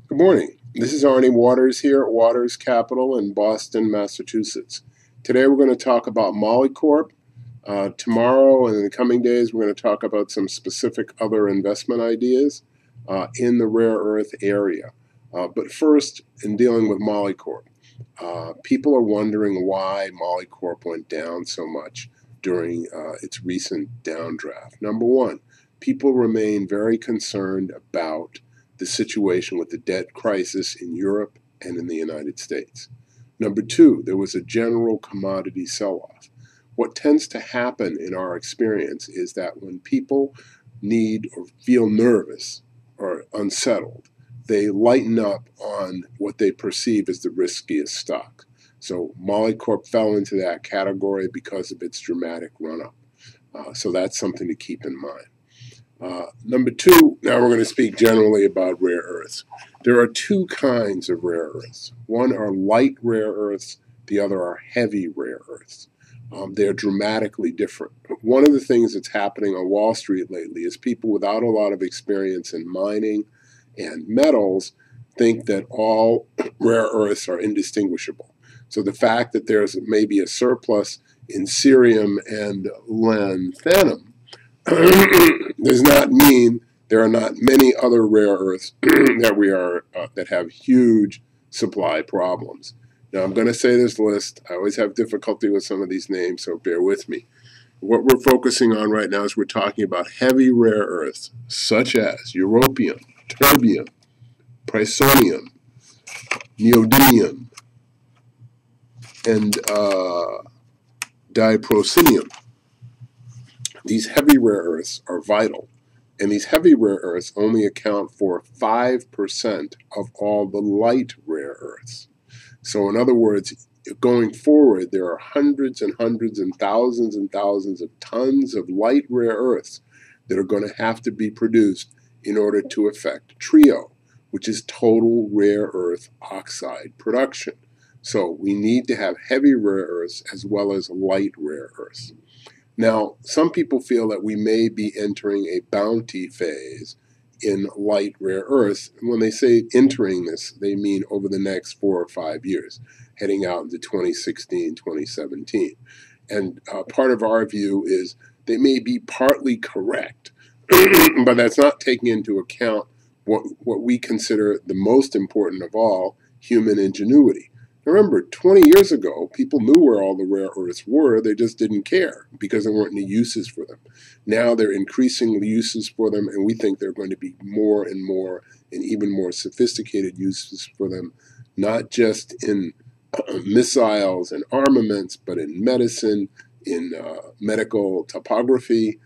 Good morning. This is Arnie Waters here at Waters Capital in Boston, Massachusetts. Today we're going to talk about Molycorp. Tomorrow and in the coming days we're going to talk about some specific other investment ideas in the rare earth area. But first, in dealing with Molycorp, people are wondering why Molycorp went down so much during its recent downdraft. Number one, people remain very concerned about the situation with the debt crisis in Europe and in the United States. Number two, there was a general commodity sell-off. What tends to happen in our experience is that when people need or feel nervous or unsettled, they lighten up on what they perceive as the riskiest stock. So Molycorp fell into that category because of its dramatic run-up. So that's something to keep in mind. Number two, now we're going to speak generally about rare earths. There are two kinds of rare earths. One are light rare earths, the other are heavy rare earths. They're dramatically different. One of the things that's happening on Wall Street lately is people without a lot of experience in mining and metals think that all rare earths are indistinguishable. So the fact that there's maybe a surplus in cerium and lanthanum does not mean there are not many other rare earths that have huge supply problems. Now I'm going to say this list. I always have difficulty with some of these names, so bear with me. What we're focusing on right now is we're talking about heavy rare earths such as europium, terbium, praseodymium, neodymium, and diprosinium. These heavy rare earths are vital, and these heavy rare earths only account for 5% of all the light rare earths. So in other words, going forward, there are hundreds and hundreds and thousands of tons of light rare earths that are going to have to be produced in order to effect TRIO, which is total rare earth oxide production. So we need to have heavy rare earths as well as light rare earths. Now, some people feel that we may be entering a bounty phase in light rare earths. And when they say entering this, they mean over the next 4 or 5 years, heading out into 2016, 2017. And part of our view is they may be partly correct, but that's not taking into account what we consider the most important of all, human ingenuity. Remember, 20 years ago, people knew where all the rare earths were. They just didn't care because there weren't any uses for them. Now there are increasing uses for them, and we think there are going to be more and more and even more sophisticated uses for them, not just in missiles and armaments, but in medicine, in medical topography,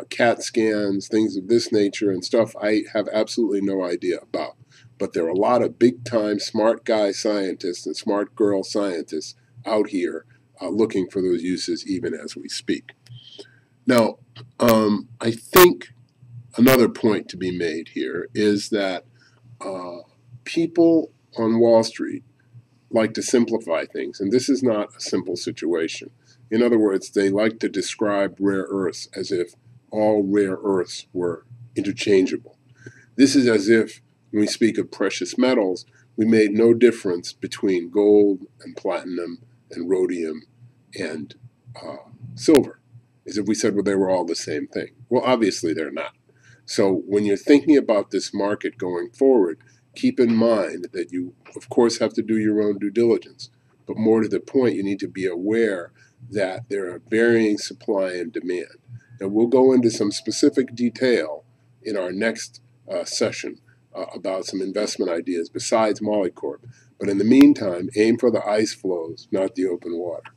CAT scans, things of this nature, and stuff I have absolutely no idea about. But there are a lot of big-time smart guy scientists and smart girl scientists out here looking for those uses even as we speak. Now, I think another point to be made here is that people on Wall Street like to simplify things, and this is not a simple situation. In other words, they like to describe rare earths as if all rare earths were interchangeable. This is as if when we speak of precious metals, we made no difference between gold and platinum and rhodium and silver, as if we said, well, they were all the same thing. Well, obviously they're not. So when you're thinking about this market going forward, keep in mind that you, of course, have to do your own due diligence. But more to the point, you need to be aware that there are varying supply and demand. And we'll go into some specific detail in our next session about some investment ideas besides Molycorp. But in the meantime, aim for the ice flows, not the open water.